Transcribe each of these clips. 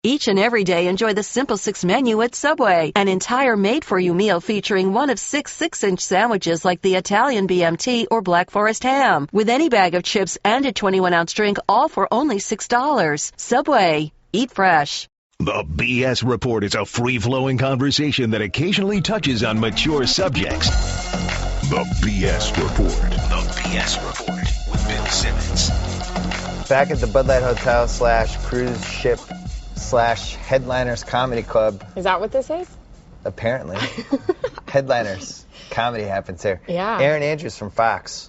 Each and every day, enjoy the Simple Six menu at Subway. An entire made-for-you meal featuring one of 6 6-inch sandwiches like the Italian BMT or Black Forest ham, with any bag of chips and a 21-ounce drink, all for only $6. Subway. Eat fresh. The BS Report is a free-flowing conversation that occasionally touches on mature subjects. The BS Report. The BS Report with Bill Simmons. Back at the Bud Light Hotel / cruise ship / Headliners Comedy Club. Is that what this is? Apparently. Headliners comedy happens here. Yeah. Erin Andrews from Fox.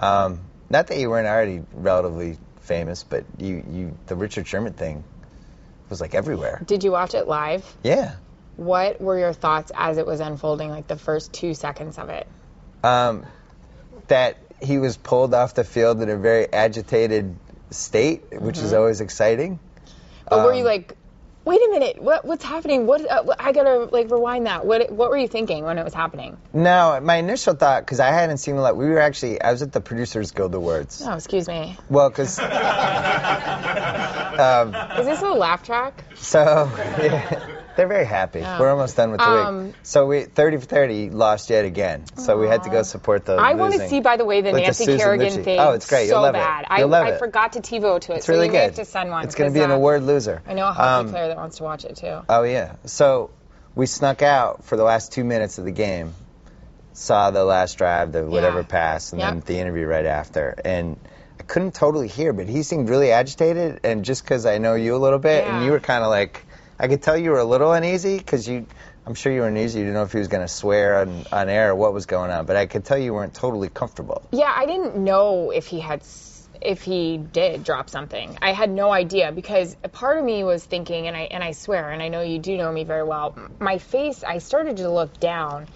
Not that you weren't already relatively famous, but the Richard Sherman thing was like everywhere. Did you watch it live? Yeah. What were your thoughts as it was unfolding, like the first 2 seconds of it? That he was pulled off the field in a very agitated state, which is always exciting. But were you like, wait a minute, what's happening? I gotta rewind that. What were you thinking when it was happening? No, my initial thought, because I hadn't seen a lot. I was at the Producers Guild Awards. Oh, excuse me. Well, because is this a laugh track? So yeah, they're very happy. Oh. We're almost done with the week. So we 30 for 30 lost yet again. So we had to go support the. I want to see, by the way, the Nancy Kerrigan thing. Oh, it's great. So You'll love bad. It. You'll love I forgot to TiVo to it. It's really so you good. may have to send one. It's going to be an award loser. I know a hockey player that wants to watch it too. Oh yeah. So we snuck out for the last 2 minutes of the game, saw the last drive, the whatever pass, and then the interview right after. And I couldn't totally hear, but he seemed really agitated. And just because I know you a little bit, and you were kind of like, I could tell you were a little uneasy because I'm sure you were uneasy. You didn't know if he was going to swear on air or what was going on, but I could tell you weren't totally comfortable. Yeah, I didn't know if he did drop something. I had no idea because a part of me was thinking, and I swear, and I know you do know me very well, my face, I started to look down.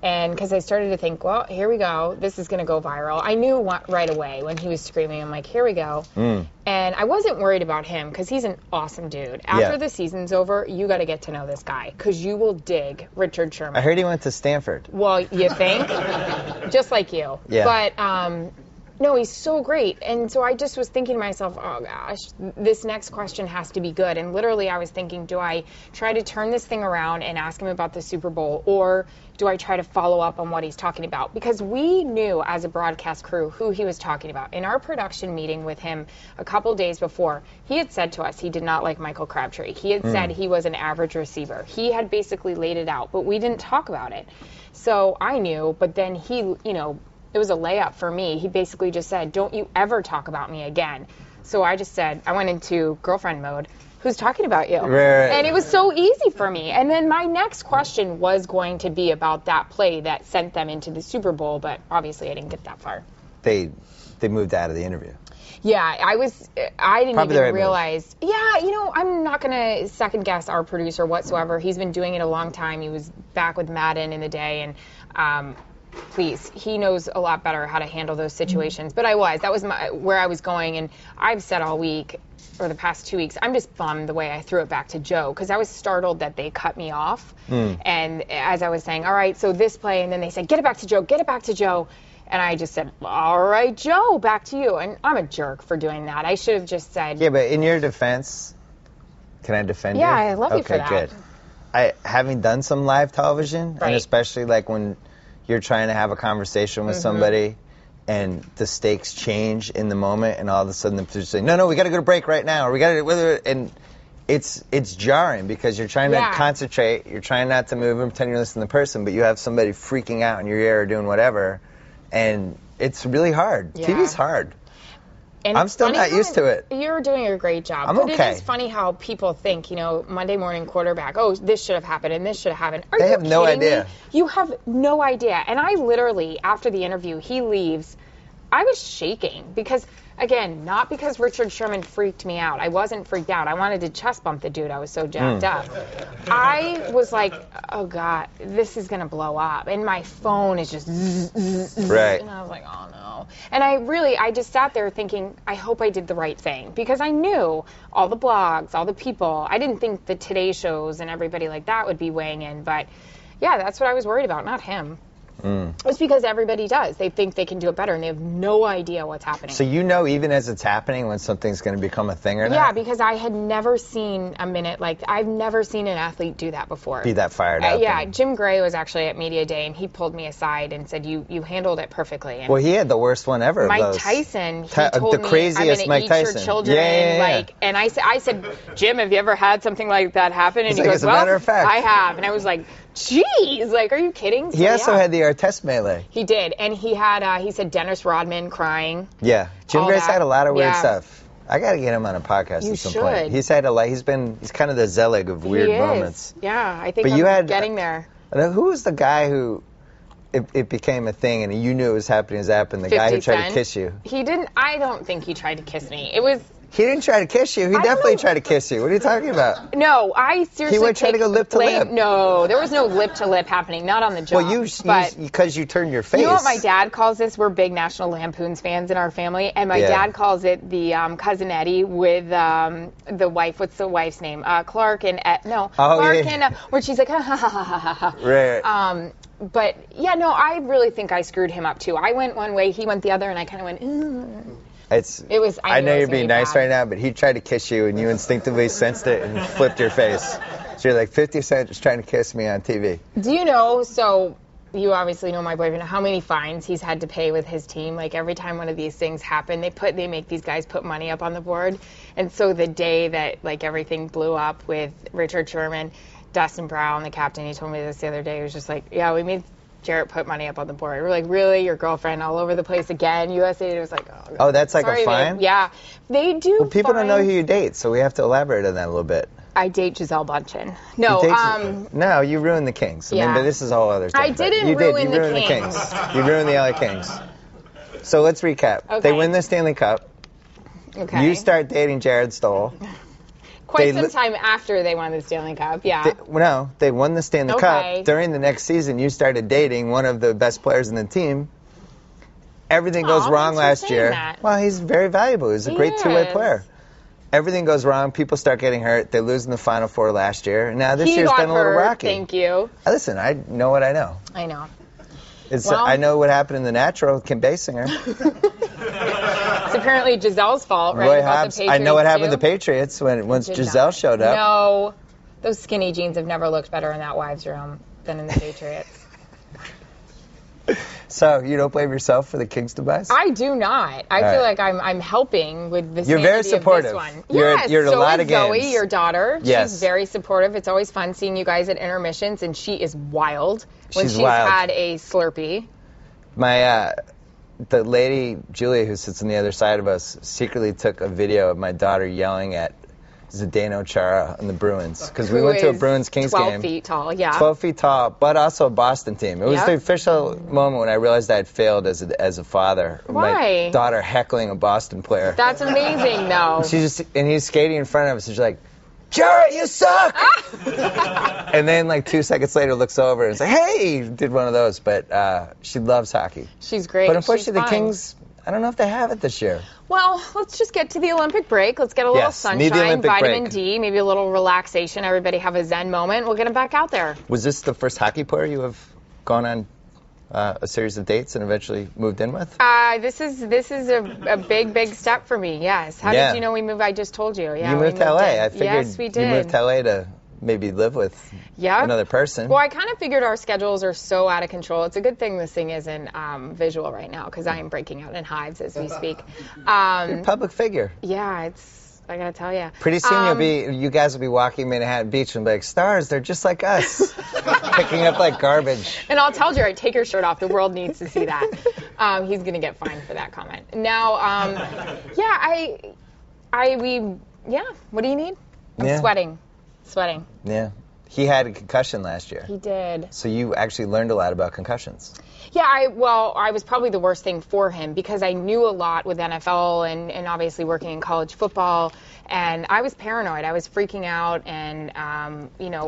And because I started to think, well, here we go. This is going to go viral. I knew right away when he was screaming. I'm like, here we go. And I wasn't worried about him because he's an awesome dude. After the season's over, you got to get to know this guy because you will dig Richard Sherman. I heard he went to Stanford. Well, you think? Just like you. Yeah. But no, he's so great. And so I just was thinking to myself, oh gosh, this next question has to be good. And literally I was thinking, do I try to turn this thing around and ask him about the Super Bowl, or do I try to follow up on what he's talking about? Because we knew as a broadcast crew who he was talking about. In our production meeting with him a couple days before, he had said to us he did not like Michael Crabtree. He had said he was an average receiver. He had basically laid it out, but we didn't talk about it. So I knew, but then he, it was a layup for me. He basically just said, don't you ever talk about me again. So I just said, I went into girlfriend mode. Who's talking about you? Right. And it was so easy for me. And then my next question was going to be about that play that sent them into the Super Bowl, but obviously I didn't get that far. They moved out of the interview. Yeah, I didn't Probably even realize. Yeah, I'm not going to second guess our producer whatsoever. He's been doing it a long time. He was back with Madden in the day, and please, he knows a lot better how to handle those situations. But that was where I was going, and I've said all week, or the past 2 weeks, I'm just bummed the way I threw it back to Joe, because I was startled that they cut me off. And as I was saying, all right, so this play, and then they said, get it back to Joe, get it back to Joe. And I just said, all right, Joe, back to you. And I'm a jerk for doing that. I should have just said. Yeah, but in your defense, can I defend you? Yeah, I love you for that. Okay, good. Having done some live television, and especially like when you're trying to have a conversation with somebody and the stakes change in the moment, and all of a sudden the producer's saying, no, we got to go to break right now, or we got to, and it's jarring because you're trying to concentrate, you're trying not to move and pretend you're listening to the person, but you have somebody freaking out in your ear or doing whatever, and it's really hard. Yeah. TV's hard. And I'm still not used to it. You're doing a great job. But it is funny how people think, Monday morning quarterback, oh, this should have happened and this should have happened. They have no idea. You have no idea. And I literally, after the interview, he leaves, I was shaking because, again, not because Richard Sherman freaked me out. I wasn't freaked out. I wanted to chest bump the dude. I was so jacked up. I was like, oh, God, this is going to blow up. And my phone is just zzz, right. And I was like, oh, no. And I just sat there thinking, I hope I did the right thing. Because I knew all the blogs, all the people. I didn't think the Today shows and everybody like that would be weighing in. But, yeah, that's what I was worried about, not him. It's because everybody does. They think they can do it better, and they have no idea what's happening. So even as it's happening, when something's going to become a thing or not? Yeah, because I had never seen a minute, I've never seen an athlete do that before. Be that fired up. Yeah, Jim Gray was actually at Media Day, and he pulled me aside and said, you handled it perfectly. And well, he had the worst one ever. Mike Tyson, he told the craziest me, I'm Mike gonna eat Tyson. your children. Yeah. And I said, Jim, have you ever had something like that happen? And he goes, as a matter of fact, I have. And I was like, geez, are you kidding? So, he also had the Artest melee. He did, and he had, he said Dennis Rodman crying. Yeah, Jim Gray's had a lot of weird stuff. I got to get him on a podcast at some point. He's had he's kind of the Zelig of weird moments. Yeah, I think I'm getting there. Who was the guy who it became a thing and you knew it was happening as happened? The guy who tried to kiss you. He didn't. I don't think he tried to kiss me. He didn't try to kiss you. He definitely tried to kiss you. What are you talking about? No, I seriously. He went trying to go lip to lip. No, there was no lip to lip happening. Not on the job. Well, because you turned your face. You know what my dad calls this? We're big National Lampoons fans in our family, and my dad calls it the Cousin Eddie with the wife. What's the wife's name? Clark and Clark and where she's like ha ha ha ha ha ha. Right. But yeah, no, I really think I screwed him up too. I went one way, he went the other, and I kind of went. I know you're being nice right now, but he tried to kiss you, and you instinctively sensed it and flipped your face. So you're like, 50 Cent is trying to kiss me on TV. Do you know, so you obviously know my boyfriend, how many fines he's had to pay with his team? Like, every time one of these things happen, they make these guys put money up on the board. And so the day that, everything blew up with Richard Sherman, Dustin Brown, the captain, he told me this the other day, he was just like, yeah, we made Jarrett put money up on the board. We're like, really? Your girlfriend all over the place again? USA was like, oh. Oh, that's like a fine? Yeah. They do. Well, people don't know who you date, so we have to elaborate on that a little bit. I date Gisele Bundchen. No, no, you ruined the Kings. I mean, but this is a whole other stuff. I didn't ruin the Kings. You ruined the LA Kings. So let's recap. Okay. They win the Stanley Cup. Okay. You start dating Jared Stoll. Quite some time after they won the Stanley Cup, yeah. They won the Stanley Cup. During the next season, you started dating one of the best players in the team. Everything goes wrong last year. Well, he's very valuable. He's a great two-way player. Everything goes wrong. People start getting hurt. They lose in the Final Four last year. Now this year's been a little rocky. Thank you. Listen, I know what I know. I know. I know what happened in The Natural with Kim Basinger. It's apparently Gisele's fault, right? Roy Hobbs. I know what happened to the Patriots once Gisele showed up. No, those skinny jeans have never looked better in that wives' room than in the Patriots. So you don't blame yourself for the Kings demise? I do not. I feel like I'm helping with the You're very supportive. Of this one. You're at a lot of games. Zoe, your daughter, she's very supportive. It's always fun seeing you guys at intermissions, and she is wild when she's had a Slurpee. The lady, Julia, who sits on the other side of us, secretly took a video of my daughter yelling at Zdeno Chara and the Bruins. Because we went to a Bruins-Kings game. 12 feet tall, yeah. 12 feet tall, but also a Boston team. It was the official moment when I realized I had failed as a father. Why? My daughter heckling a Boston player. That's amazing, though. And he's skating in front of us, and she's like, Chara, you suck! And then 2 seconds later looks over and is like, hey! Did one of those, but she loves hockey. She's great. But unfortunately the Kings, I don't know if they have it this year. Well, let's just get to the Olympic break. Let's get a little sunshine, vitamin D, maybe a little relaxation. Everybody have a zen moment. We'll get them back out there. Was this the first hockey player you have gone on a series of dates and eventually moved in with? This is a big step for me, yes. How did you know we moved? I just told you. Yeah, you moved to LA. I figured yes, we did. You moved to LA to maybe live with another person. Well, I kind of figured our schedules are so out of control. It's a good thing this thing isn't visual right now because I am breaking out in hives as we speak. You're a public figure. Yeah, I gotta tell you. Pretty soon you guys will be walking Manhattan Beach and be like, stars, they're just like us. Picking up garbage. And I'll tell Jared, take your shirt off. The world needs to see that. He's gonna get fined for that comment. Now, what do you need? I'm sweating. Yeah. He had a concussion last year. He did. So you actually learned a lot about concussions. Yeah, I was probably the worst thing for him because I knew a lot with NFL and obviously working in college football, and I was paranoid. I was freaking out, and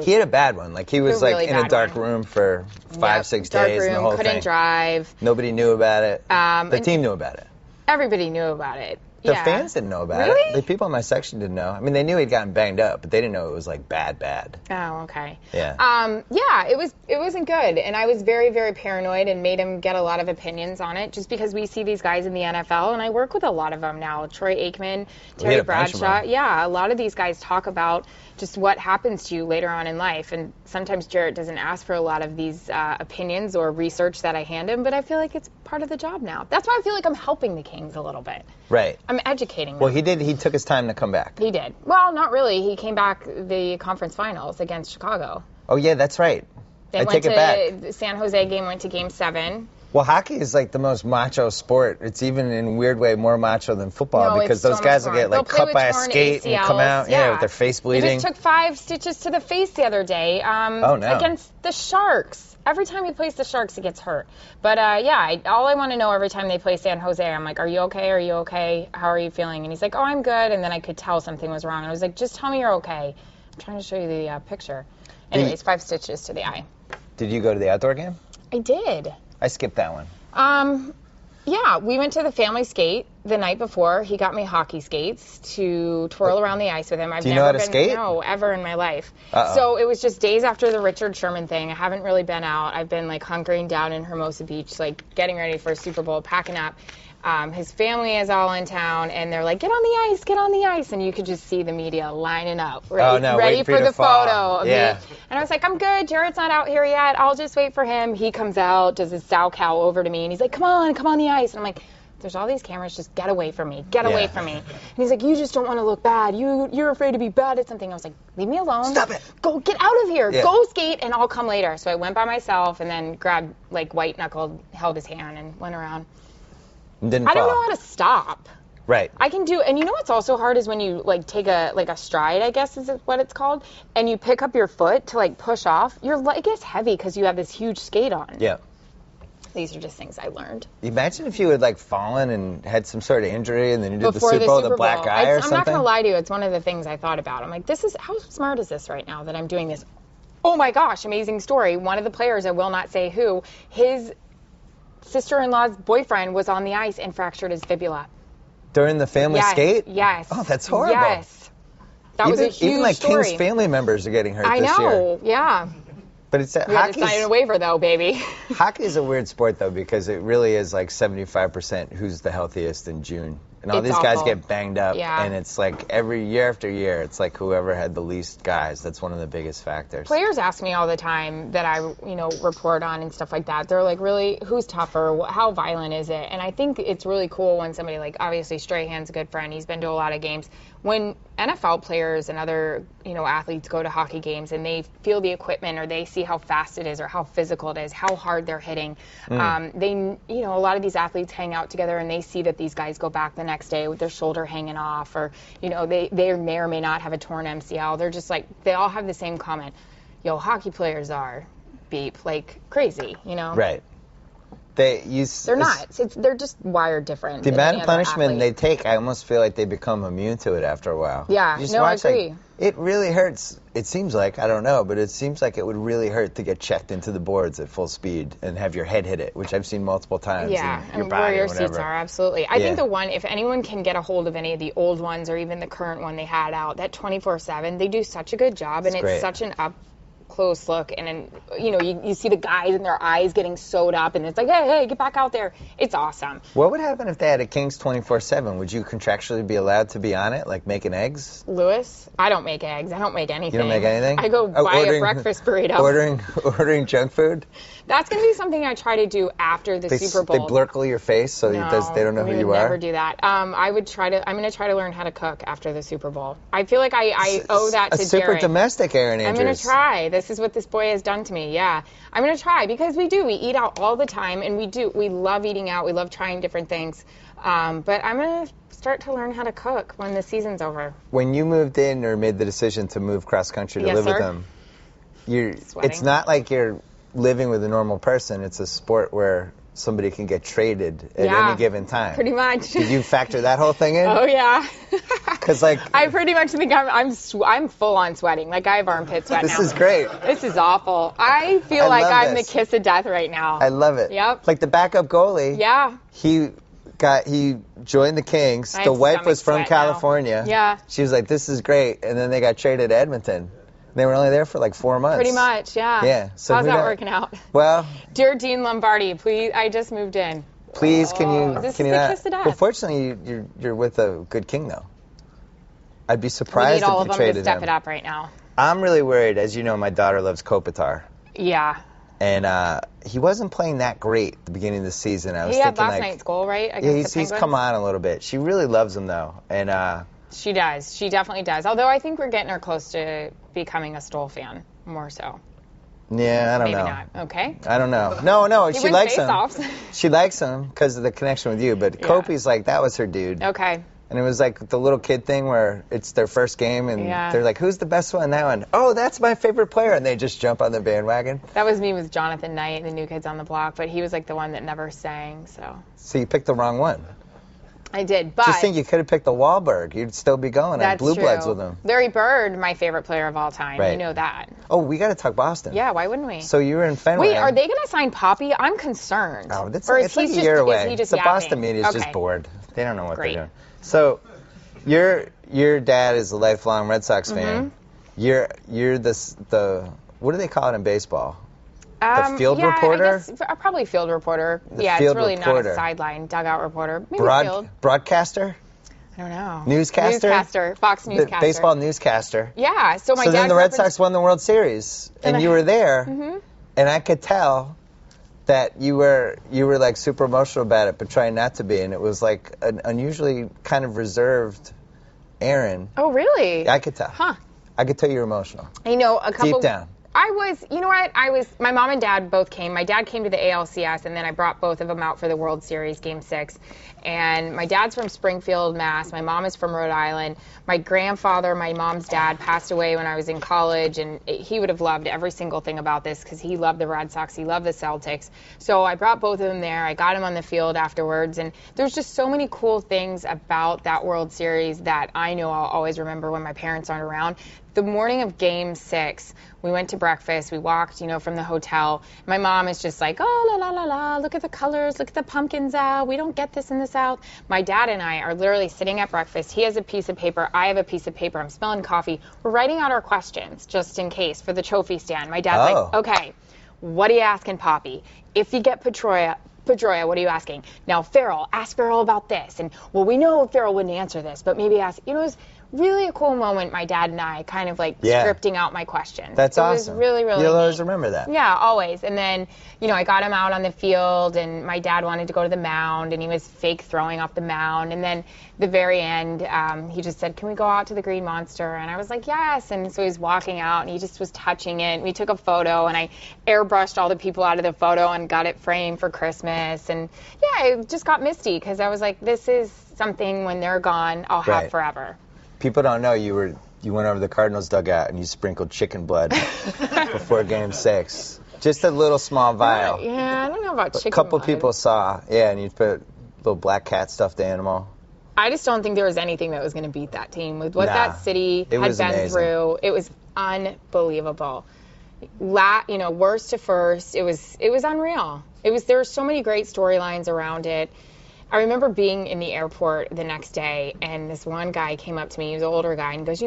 He had a bad one. He was really in a dark room for 5-6 days. Room, and the whole couldn't thing. Drive. Nobody knew about it. The team knew about it. Everybody knew about it. The fans didn't know about it. The people in my section didn't know. I mean, they knew he'd gotten banged up, but they didn't know it was like bad. Oh, okay. Yeah. It wasn't good, and I was very, very paranoid and made him get a lot of opinions on it, just because we see these guys in the NFL, and I work with a lot of them now. Troy Aikman, Terry Bradshaw. Yeah, a lot of these guys talk about just what happens to you later on in life, and sometimes Jarrett doesn't ask for a lot of these opinions or research that I hand him, but I feel like it's part of the job now. That's why I feel like I'm helping the Kings a little bit. Right. I'm educating them. Well, he did. He took his time to come back. He did. Well, not really. He came back the conference finals against Chicago. Oh, yeah, that's right. I take it back. The San Jose game went to Game 7. Well, hockey is like the most macho sport. It's even in a weird way more macho than football because those guys will get like cut by a skate ACLs, and come out with their face bleeding. He just took 5 stitches to the face the other day against the Sharks. Every time he plays the Sharks, he gets hurt. But all I want to know every time they play San Jose, I'm like, are you okay? Are you okay? How are you feeling? And he's like, oh, I'm good. And then I could tell something was wrong. And I was like, just tell me you're okay. I'm trying to show you the picture. Anyways, 5 stitches to the eye. Did you go to the outdoor game? I did. I skipped that one. Yeah, we went to the family skate the night before. He got me hockey skates to twirl around the ice with him. Do you know how to skate? No, ever in my life. So it was just days after the Richard Sherman thing. I haven't really been out. I've been like hunkering down in Hermosa Beach, like getting ready for a Super Bowl, packing up. His family is all in town, and they're like, get on the ice, and you could just see the media lining up, ready for the photo of me. And I was like, I'm good, Jarrett's not out here yet, I'll just wait for him. He comes out, does his sow cow over to me, and he's like, come on the ice. And I'm like, there's all these cameras, just get away from me, away from me. And he's like, you just don't want to look bad, you're afraid to be bad at something. I was like, leave me alone. Stop it. Go, get out of here, go skate, and I'll come later. So I went by myself, and then grabbed, like, white knuckled, held his hand, and went around. I don't know how to stop. Right. I can do, and you know what's also hard is when you like take a stride, I guess is what it's called, and you pick up your foot to like push off. Your leg is heavy because you have this huge skate on. Yeah. These are just things I learned. Imagine if you had like fallen and had some sort of injury, and then you did the Super Bowl with a black eye or something. I'm not going to lie to you. It's one of the things I thought about. I'm like, how smart is this right now that I'm doing this? Oh my gosh, amazing story. One of the players, I will not say who, his sister-in-law's boyfriend was on the ice and fractured his fibula. During the family skate? Yes. Oh, that's horrible. Yes. That was a huge even like story. King's family members are getting hurt this year. I know, yeah. But it's we had to sign a waiver though, baby. Hockey is a weird sport though because it really is like 75% who's the healthiest in June. And all these guys get banged up, and it's like every year after year, it's like whoever had the least guys. That's one of the biggest factors. Players ask me all the time that I, report on and stuff like that. They're like, really, who's tougher? How violent is it? And I think it's really cool when somebody like, obviously Strahan's a good friend. He's been to a lot of games. When NFL players and other, athletes go to hockey games and they feel the equipment or they see how fast it is or how physical it is, how hard they're hitting, they, a lot of these athletes hang out together and they see that these guys go back the next day with their shoulder hanging off or, they may or may not have a torn MCL. They're just like, they all have the same comment. Yo, hockey players are beep, like crazy, Right. They're not. They're just wired different. The amount of punishment they take, I almost feel like they become immune to it after a while. Yeah, I agree. Like, it really hurts. It seems like, I don't know, but it seems like it would really hurt to get checked into the boards at full speed and have your head hit it, which I've seen multiple times. Yeah, in your and body where your or whatever. seats are, absolutely. I think the one, if anyone can get a hold of any of the old ones or even the current one they had out, that 24/7, they do such a good job, and it's such an close look, and then you see the guys and their eyes getting sewed up, and it's like, hey, get back out there. It's awesome. What would happen if they had a King's 24/7? Would you contractually be allowed to be on it, like making eggs? Lewis, I don't make eggs. I don't make anything. You don't make anything? I go buy a breakfast burrito. Ordering junk food? That's going to be something I try to do after the Super Bowl. They blurkle your face so they don't know who you are? I would never do that. I'm going to try to learn how to cook after the Super Bowl. I feel like I owe that to Jared. A super domestic Erin Andrews. I'm going to try. This is what this boy has done to me. Yeah. I'm going to try because we eat out all the time, and we love eating out. We love trying different things. But I'm going to start to learn how to cook when the season's over. When you moved in or made the decision to move cross country to live with them, it's not like you're living with a normal person. It's a sport where somebody can get traded at any given time. Pretty much. Did you factor that whole thing in? Oh yeah. Because I pretty much think I'm full on sweating. Like I have armpit sweat now. This is great. This is awful. I feel like I'm the kiss of death right now. I love it. Yep. Like the backup goalie. Yeah. he joined the Kings. I The have wife was from stomach sweat now. California. Yeah. She was like, this is great. And then they got traded to Edmonton. They were only there for like 4 months. Pretty much, yeah. Yeah. So how's that working out? Well, Dear Dean Lombardi, please, I just moved in. please, can you this can is you the not? kiss of death. Well, fortunately, you're with a good king though. I'd be We surprised need all if of you them to traded step him. it up right now. I'm really worried. As you know, my daughter loves Kopitar. Yeah. And he wasn't playing that great at the beginning of the season. I was He had thinking last like, night's goal, right? yeah, Against the he's Penguins? come on a little bit. She really loves him though, and She does. She definitely does. Although I think we're getting her close to becoming a Stoll fan, more so. yeah, I don't Maybe know. not. Okay. I don't know. No, He she wins likes him. face-offs. She likes him because of the connection with you. But Yeah. Kopi's like, that was her dude. Okay. And it was like the little kid thing where it's their first game and Yeah. they're like, who's the best one? That one. Oh, that's my favorite player. And they just jump on the bandwagon. That was me with Jonathan Knight, the New Kids on the Block, but he was like the one that never sang, so. So you picked the wrong one. I did, but Just think you could have picked the Wahlberg. You'd still be going on that's Blue true. Bloods with him. Larry Bird, my favorite player of all time. Right. You know that. Oh, we got to talk Boston. Yeah, why wouldn't we? So you were in Fenway. Wait, are they going to sign Poppy? I'm concerned. Oh, it's Or like is he a just, year is away. he just The yapping? Boston media is Okay. just bored. They don't know what Great. they're doing. So your dad is a lifelong Red Sox fan. You're the what do they call it in baseball? The field reporter? I guess, probably field reporter. The Yeah, field it's really reporter. not a sideline dugout reporter. Maybe field. Broadcaster? I don't know. Newscaster? Fox The newscaster. baseball newscaster. Yeah, so my So dad then the grew Red up in- Sox won the World Series, and you were there, and I could tell that you were like super emotional about it, but trying not to be, and it was like an unusually kind of reserved Erin. Oh, really? I could tell. Huh. I could tell you were emotional. You know, a couple. Deep down. I was, you know what? My mom and dad both came. My dad came to the ALCS, and then I brought both of them out for the World Series Game 6. And my dad's from Springfield, Mass. My mom is from Rhode Island. My grandfather, my mom's dad, passed away when I was in college, and he would have loved every single thing about this because he loved the Red Sox. He loved the Celtics. So I brought both of them there. I got him on the field afterwards, and there's just so many cool things about that World Series that I know I'll always remember when my parents aren't around. The morning of Game 6, we went to breakfast. We walked, from the hotel. My mom is just like, oh, la, la, la, la, look at the colors, look at the pumpkins. We don't get this in the South. My dad and I are literally sitting at breakfast. He has a piece of paper. I have a piece of paper. I'm smelling coffee. We're writing out our questions just in case for the trophy stand. My dad's like, okay, what are you asking Poppy? If you get Pedroia, what are you asking? Now, Farrell, ask Farrell about this. And, well, we know Farrell wouldn't answer this, but maybe ask, it was really a cool moment, my dad and I, kind of like scripting out my questions. That's awesome. It was really, really You'll neat. always remember that. Yeah, always. And then, I got him out on the field, and my dad wanted to go to the mound, and he was fake throwing off the mound. And then the very end, he just said, can we go out to the Green Monster? And I was like, yes. And so he was walking out, and he just was touching it. We took a photo, and I airbrushed all the people out of the photo and got it framed for Christmas. And, yeah, it just got misty because I was like, this is something when they're gone, I'll have forever. People don't know you went over the Cardinals dugout and you sprinkled chicken blood before Game 6. Just a little small vial. Yeah, I don't know about chicken A couple blood. people saw, and you put a little black cat stuffed animal. I just don't think there was anything that was going to beat that team with what that city it had was been amazing. through. It was unbelievable. Worst to first, it was unreal. There were so many great storylines around it. I remember being in the airport the next day, and this one guy came up to me. He was an older guy, and he goes,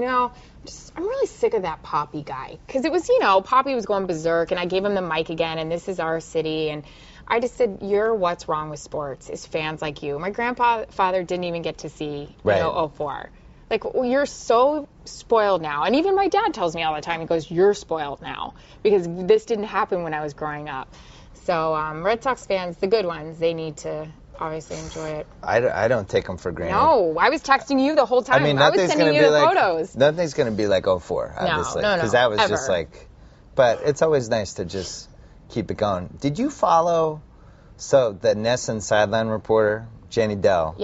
I'm really sick of that Poppy guy. Because it was, Poppy was going berserk, and I gave him the mic again, and this is our city. And I just said, you're what's wrong with sports is fans like you. My grandfather didn't even get to see, 04. Like, you're so spoiled now. And even my dad tells me all the time, he goes, you're spoiled now. Because this didn't happen when I was growing up. So Red Sox fans, the good ones, they need to obviously enjoy it. I don't take them for granted. No, I was texting you the whole time. I was sending you the photos. Nothing's going to be like 04, obviously. No. Because that was ever. just like, but it's always nice to just keep it going. Did you follow, the NESN sideline reporter, Jenny Dell,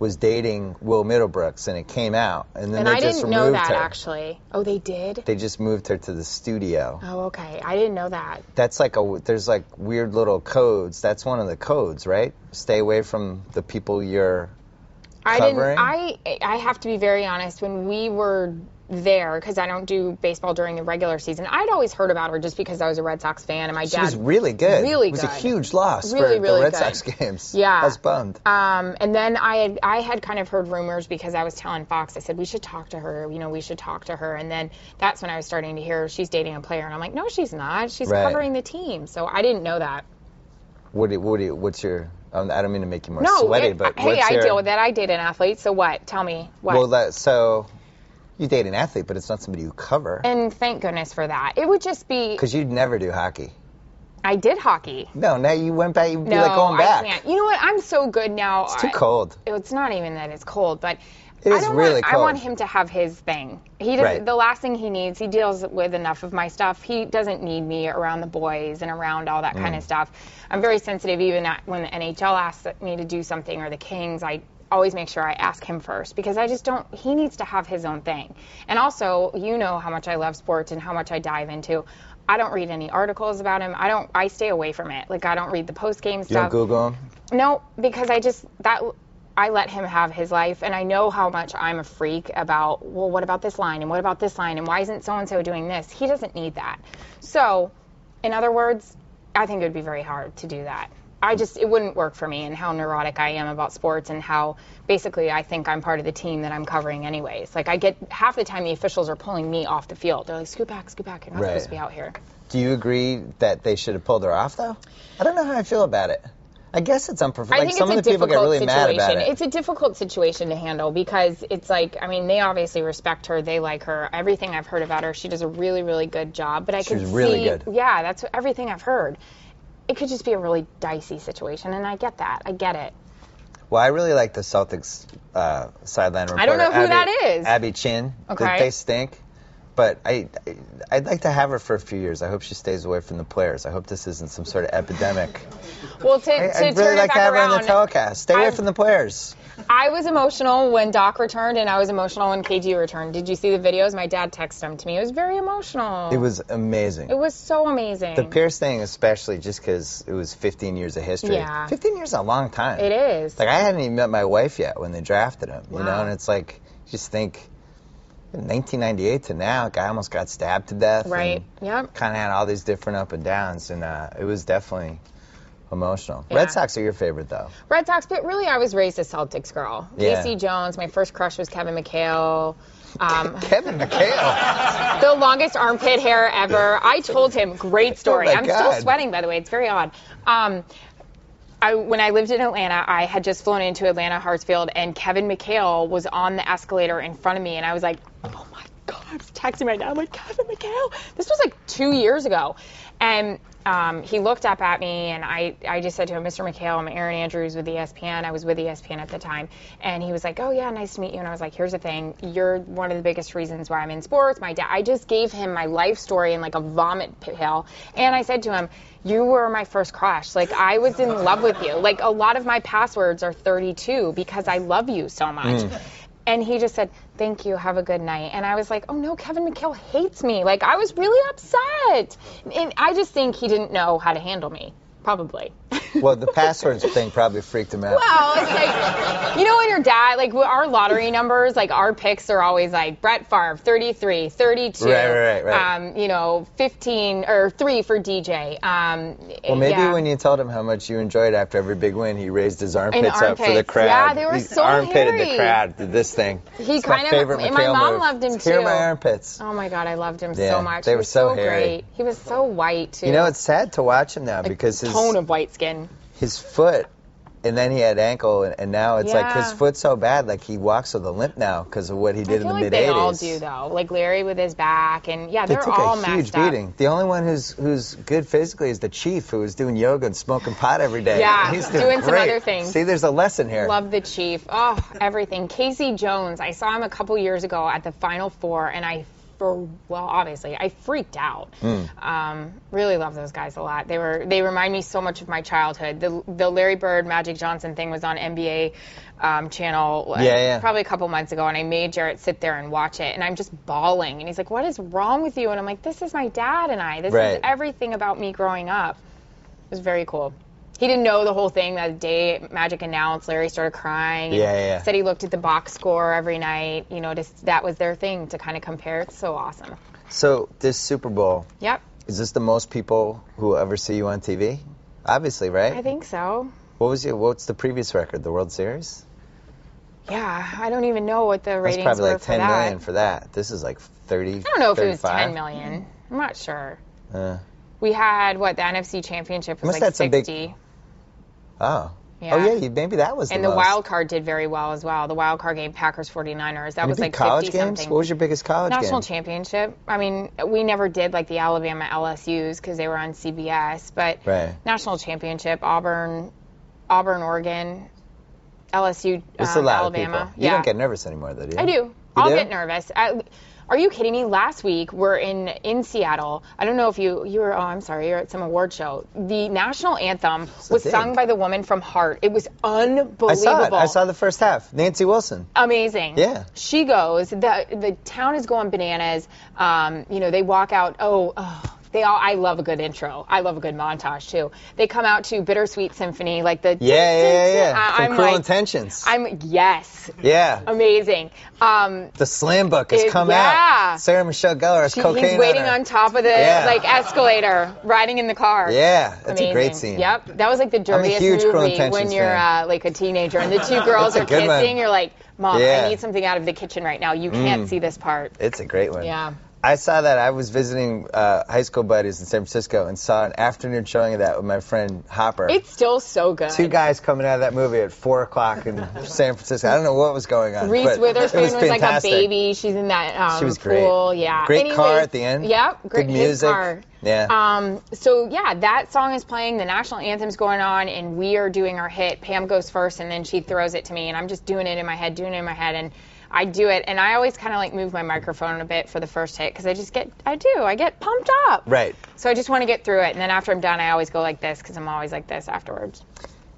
was dating Will Middlebrooks, and it came out. And then they I just didn't removed know that, her. actually. Oh, they did? They just moved her to the studio. Oh, okay. I didn't know that. That's there's like weird little codes. That's one of the codes, right? Stay away from the people you're covering. I have to be very honest. When we were there, because I don't do baseball during the regular season. I'd always heard about her just because I was a Red Sox fan, and my dad. She was really good. Really good. It was good. a huge loss really, for really the Red good. Sox games. Yeah. I was bummed. And then I had kind of heard rumors because I was telling Fox, I said, we should talk to her, we should talk to her. And then that's when I was starting to hear she's dating a player. And I'm like, no, she's not. She's covering the team. So I didn't know that. What's your... I don't mean to make you more sweaty, but hey, I deal with that. I date an athlete, so what? Tell me. What? Well, so you date an athlete, but it's not somebody you cover. And thank goodness for that. It would just be... Because you'd never do hockey. I did hockey. No, now you went back, you'd be no, like going back. I can't. You know what? I'm so good now. It's too cold. It's not even that it's cold, but... It is really cold. I want him to have his thing. He doesn't. The last thing he needs, he deals with enough of my stuff. He doesn't need me around the boys and around all that kind of stuff. I'm very sensitive, even when the NHL asks me to do something, or the Kings. I always make sure I ask him first, because I just don't. He needs to have his own thing. And also, you know how much I love sports and how much I dive into. I don't read any articles about him. I stay away from it. Like, I don't read the post-game stuff. You don't Google him? No, because I let him have his life, and I know how much I'm a freak about, well, what about this line, and what about this line, and why isn't so-and-so doing this? He doesn't need that. So, in other words, I think it would be very hard to do that. It wouldn't work for me, and how neurotic I am about sports, and how basically I think I'm part of the team that I'm covering anyways. Like, I get half the time the officials are pulling me off the field. They're like, scoot back, you're not supposed to be out here. Do you agree that they should have pulled her off, though? I don't know how I feel about it. I guess it's unprofessional. I think some it's of the people get really mad about it. It's a difficult situation to handle, because it's like, I mean, they obviously respect her, they like her. Everything I've heard about her, she does a really, really good job. But She's really good. Yeah, that's everything I've heard. It could just be a really dicey situation, and I get that. I get it. Well, I really like the Celtics sideline reporter. I don't know who that is. Abby Chin. Okay. They stink. But I'd like to have her for a few years. I hope she stays away from the players. I hope this isn't some sort of epidemic. Well, I'd really like to have her on the telecast. Stay away from the players. I was emotional when Doc returned, and I was emotional when KG returned. Did you see the videos? My dad texted them to me. It was very emotional. It was amazing. It was so amazing. The Pierce thing, especially, just because it was 15 years of history. Yeah. 15 years is a long time. It is. Like, I hadn't even met my wife yet when they drafted him, Wow. you know? And it's like, just think... In 1998 to now, a guy almost got stabbed to death. Right. Yep. Kind of had all these different up and downs, and it was definitely emotional. Yeah. Red Sox are your favorite, though. Red Sox, but really I was raised a Celtics girl. Yeah. Casey Jones, my first crush was Kevin McHale. Kevin McHale. The longest armpit hair ever. I told him, great story. Oh my I'm God. still sweating, by the way. It's very odd. When I lived in Atlanta, I had just flown into Atlanta Hartsfield, and Kevin McHale was on the escalator in front of me, and I was like, oh my God, I was texting my dad. I'm like, Kevin McHale. This was like 2 years ago. And he looked up at me, and I just said to him, Mr. McHale, I'm Erin Andrews with ESPN. I was with ESPN at the time. And he was like, oh, yeah, nice to meet you. And I was like, here's the thing. You're one of the biggest reasons why I'm in sports. My dad, I just gave him my life story in like a vomit pill. And I said to him, you were my first crush. Like, I was in love with you. Like, a lot of my passwords are 32 because I love you so much. And he just said, thank you, have a good night. And I was like, oh no, Kevin McHale hates me. Like, I was really upset. And I just think he didn't know how to handle me. Probably. Well, the passwords thing probably freaked him out. Well, it's like, you know, when your dad, like, our lottery numbers, like, our picks are always like Brett Favre, 33, 32. Right. You know, 15, or 3 for DJ. Well, maybe when you told him how much you enjoyed after every big win, he raised his armpits up for the crowd. Yeah, they were so armpitted hairy. the crowd, did this thing. He it's kind my of, favorite and McHale my mom move. loved him It's too. Here are my armpits. Oh my God, I loved him Yeah, so much. they He were was so hairy. great. He was so white too. You know, it's sad to watch him now like, because his tone of white skin. His foot, and then he had ankle, and now it's like his foot's so bad, like he walks with a limp now because of what he did in the mid-'80s. They all do though, like Larry with his back, and yeah, they're all messed up. They took a huge beating. The only one who's good physically is the Chief, who was doing yoga and smoking pot every day. Yeah, he's doing great. some other things. See, there's a lesson here. Love the Chief. Oh, everything. Casey Jones, I saw him a couple years ago at the Final Four, and obviously, I freaked out. Really love those guys a lot. They remind me so much of my childhood. The Larry Bird, Magic Johnson thing was on NBA channel probably a couple months ago, and I made Jarrett sit there and watch it, and I'm just bawling. And he's like, what is wrong with you? And I'm like, this is my dad and I. This is everything about me growing up. It was very cool. He didn't know the whole thing that day. Magic announced, Larry started crying. Yeah. Said he looked at the box score every night. That was their thing to kind of compare. It's so awesome. So this Super Bowl. Yep. Is this the most people who ever see you on TV? Obviously, right? I think so. What's the previous record? The World Series? Yeah, I don't even know what the ratings were for that. That's probably like 10 million for that. This is like 30. I don't know if 35. it was 10 million. I'm not sure. We had the NFC Championship was like 60. Oh. Yeah. Oh yeah, maybe that was. And the wild card did very well as well. The wild card game, Packers 49ers. That was like college 50 games. something. What was your biggest college game? National championship. I mean, we never did like the Alabama LSU's because they were on CBS, but national championship, Auburn, Oregon, LSU, It's a lot Alabama. Of people. You don't get nervous anymore, though, do you? I do. I'll get nervous. Are you kidding me? Last week, we're in Seattle. I don't know if you were, I'm sorry, you're at some award show. The national anthem was sung by the woman from Heart. It was unbelievable. I saw it. I saw the first half. Nancy Wilson. Amazing. Yeah. She goes, the town is going bananas. They walk out, I love a good intro. I love a good montage, too. They come out to Bittersweet Symphony, like the... Yeah. From Cruel Intentions. Yes. Yeah. Amazing. The slam book has come out. Sarah Michelle Gellar has cocaine He's waiting on top of the escalator, riding in the car. Yeah, that's a great scene. Yep, that was like the dirtiest movie when you're like a teenager and the two girls are kissing. You're like, Mom, I need something out of the kitchen right now. You can't see this part. It's a great one. Yeah. I saw that. I was visiting high school buddies in San Francisco and saw an afternoon showing of that with my friend Hopper. It's still so good. Two guys coming out of that movie at 4 o'clock in San Francisco. I don't know what was going on. Reese Witherspoon was like a baby. She's in that she was pool. Great. Yeah. Great car at the end. Yep. Great good music. Car. Yeah. That song is playing. The national anthem's going on, and we are doing our hit. Pam goes first, and then she throws it to me, and I'm just doing it in my head, and I do it, and I always kind of like move my microphone a bit for the first hit because I get pumped up. Right. So I just want to get through it, and then after I'm done, I always go like this because I'm always like this afterwards.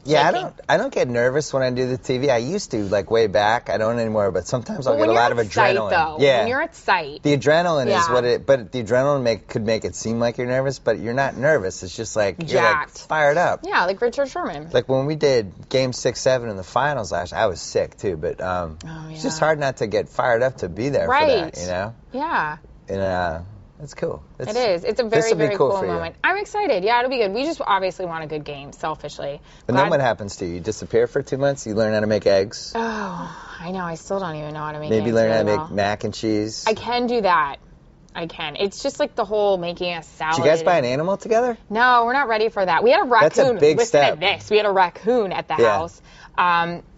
Yeah, I don't get nervous when I do the TV. I used to, like way back. I don't anymore, but sometimes I'll get a lot of adrenaline. Though, yeah. When you're at sight. The adrenaline is what it, but the adrenaline could make it seem like you're nervous, but you're not nervous. It's just like you're like fired up. Yeah, like Richard Sherman. Like when we did Game 6, 7 in the finals last year, I was sick too, but it's just hard not to get fired up to be there for that, you know? Yeah. And it's cool. It is. It's a very, very cool moment. I'm excited. Yeah, it'll be good. We just obviously want a good game, selfishly. And then what happens to you? You disappear for 2 months? You learn how to make eggs? Oh, I know. I still don't even know how to make eggs. Maybe learn how to make mac and cheese? I can do that. I can. It's just like the whole making a salad. Did you guys buy an animal together? No, we're not ready for that. We had a raccoon. That's a big step. Listen to this. We had a raccoon at the house.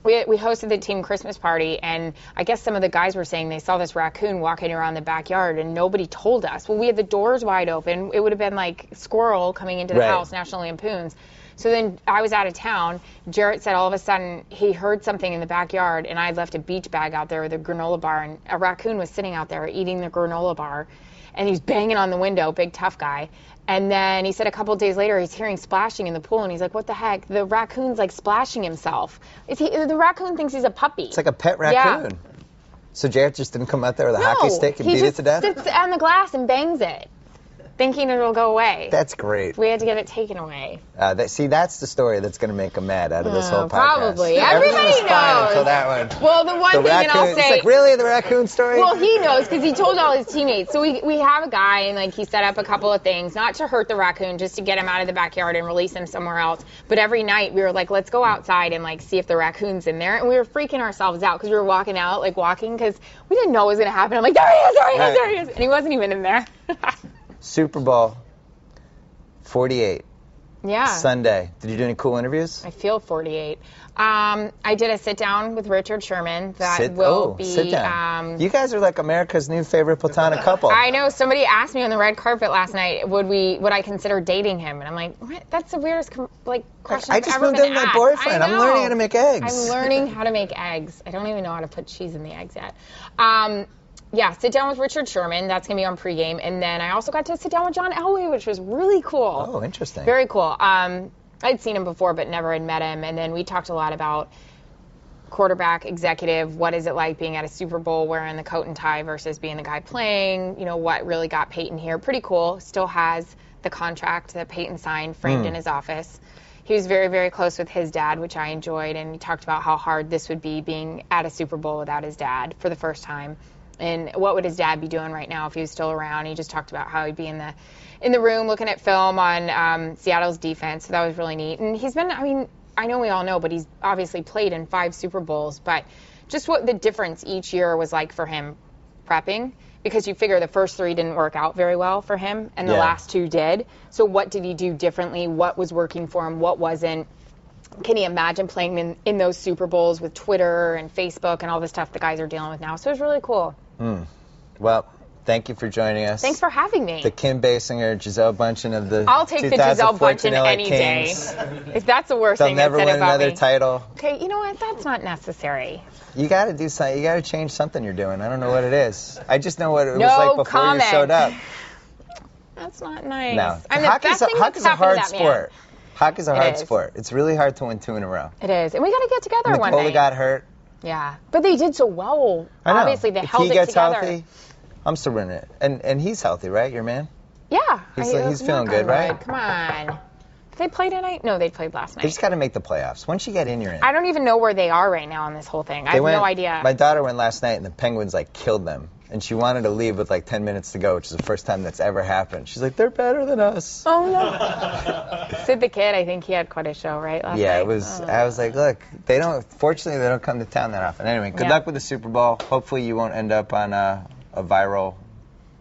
We hosted the team Christmas party, and I guess some of the guys were saying they saw this raccoon walking around the backyard, and nobody told us. Well, we had the doors wide open. It would have been like squirrel coming into the house, National Lampoon's. So then I was out of town. Jarrett said all of a sudden he heard something in the backyard, and I had left a beach bag out there with a granola bar, and a raccoon was sitting out there eating the granola bar, and he was banging on the window, big tough guy. And then he said a couple of days later he's hearing splashing in the pool, and he's like, what the heck? The raccoon's like splashing himself. The raccoon thinks he's a puppy. It's like a pet raccoon. Yeah. So Jarrett just didn't come out there with a hockey stick and beat it to death? He just sits on the glass and bangs it, thinking it'll go away. That's great. We had to get it taken away. That's the story that's going to make him mad out of this whole podcast. Probably. Everybody knows. Until that one. Well, the one thing that I'll say... It's like, really, the raccoon story? Well, he knows because he told all his teammates. So we have a guy, and like he set up a couple of things, not to hurt the raccoon, just to get him out of the backyard and release him somewhere else. But every night we were like, let's go outside and like see if the raccoon's in there. And we were freaking ourselves out because we were walking because we didn't know what was going to happen. I'm like, there he is. And he wasn't even in there. Super Bowl 48. Yeah. Sunday. Did you do any cool interviews? I feel 48. I did a sit down with Richard Sherman. Sit down. You guys are like America's new favorite platonic couple. I know. Somebody asked me on the red carpet last night, would I consider dating him? And I'm like, what? That's the weirdest question I just I've ever moved in with my boyfriend. I'm learning how to make eggs. I'm learning how to make eggs. I don't even know how to put cheese in the eggs yet. Yeah, sit down with Richard Sherman. That's going to be on pregame. And then I also got to sit down with John Elway, which was really cool. Oh, interesting. Very cool. I'd seen him before, but never had met him. And then we talked a lot about quarterback, executive, what is it like being at a Super Bowl wearing the coat and tie versus being the guy playing, what really got Peyton here. Pretty cool. Still has the contract that Peyton signed framed in his office. he was very, very close with his dad, which I enjoyed, and he talked about how hard this would be being at a Super Bowl without his dad for the first time. And what would his dad be doing right now if he was still around? He just talked about how he'd be in the room looking at film on Seattle's defense. So that was really neat. And he's been, I mean, I know we all know, but he's obviously played in 5 Super Bowls. But just what the difference each year was like for him prepping, because you figure the first 3 didn't work out very well for him, and the last 2 did. So what did he do differently? What was working for him? What wasn't? Can he imagine playing in those Super Bowls with Twitter and Facebook and all the stuff the guys are dealing with now? So it was really cool. Well, thank you for joining us. Tings for having me. The Kim Basinger, Gisele Bündchen of the I'll take the Gisele Bündchen any Kings. day. If that's the worst They'll thing never that's said win about another me. title. Okay, you know what? That's not necessary. You got to do something. You got to change something you're doing. I don't know what it is. I just know what it was No like before comment. you showed up. That's not nice. No. I mean, the best thing that's Hockey's a happened to hard that man. sport. Hockey's a hard is. sport. It's really hard to win 2 in a row. It is. And we got to get together one Nicola night. got hurt. Yeah. But they did so well. I know. Obviously, they if held he it gets together. healthy, I'm still running it. And he's healthy, right? Your man? Yeah. He's feeling good, right? Come on. Did they play tonight? No, they played last night. They just got to make the playoffs. Once you get in, you're in. I don't even know where they are right now on this whole thing. I have no idea. My daughter went last night, and the Penguins, killed them. And she wanted to leave with, 10 minutes to go, which is the first time that's ever happened. She's like, they're better than us. Oh, no. Sid the Kid, I think he had quite a show, right, last night? It was. I was like, look, fortunately, they don't come to town that often. Anyway, good luck with the Super Bowl. Hopefully you won't end up on a viral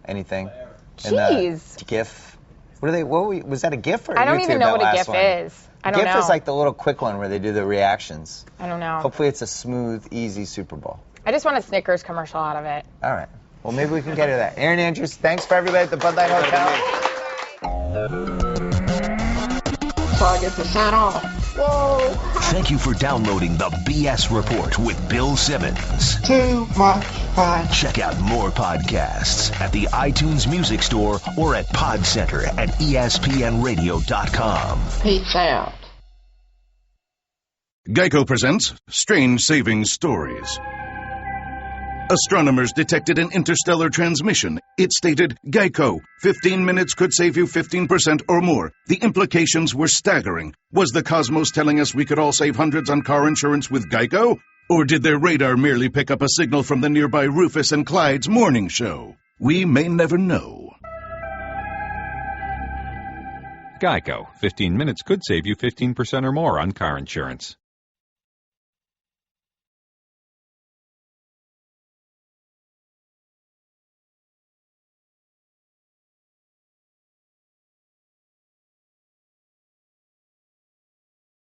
anything. Jeez. GIF. Was that a GIF or I don't YouTube, even know what a GIF one? is. I don't know. GIF is like the little quick one where they do the reactions. I don't know. Hopefully it's a smooth, easy Super Bowl. I just want a Snickers commercial out of it. All right. Well, maybe we can get to that. Erin Andrews, thanks for everybody at the Bud Light Hotel. So I get to sign off. Whoa. Thank you for downloading the BS Report with Bill Simmons. Too much fun. Check out more podcasts at the iTunes Music Store or at Podcenter at ESPNradio.com. Peace out. Geico presents Strange Savings Stories. Astronomers detected an interstellar transmission. It stated, Geico, 15 minutes could save you 15% or more. The implications were staggering. Was the cosmos telling us we could all save hundreds on car insurance with Geico? Or did their radar merely pick up a signal from the nearby Rufus and Clyde's morning show? We may never know. Geico. 15 minutes could save you 15% or more on car insurance.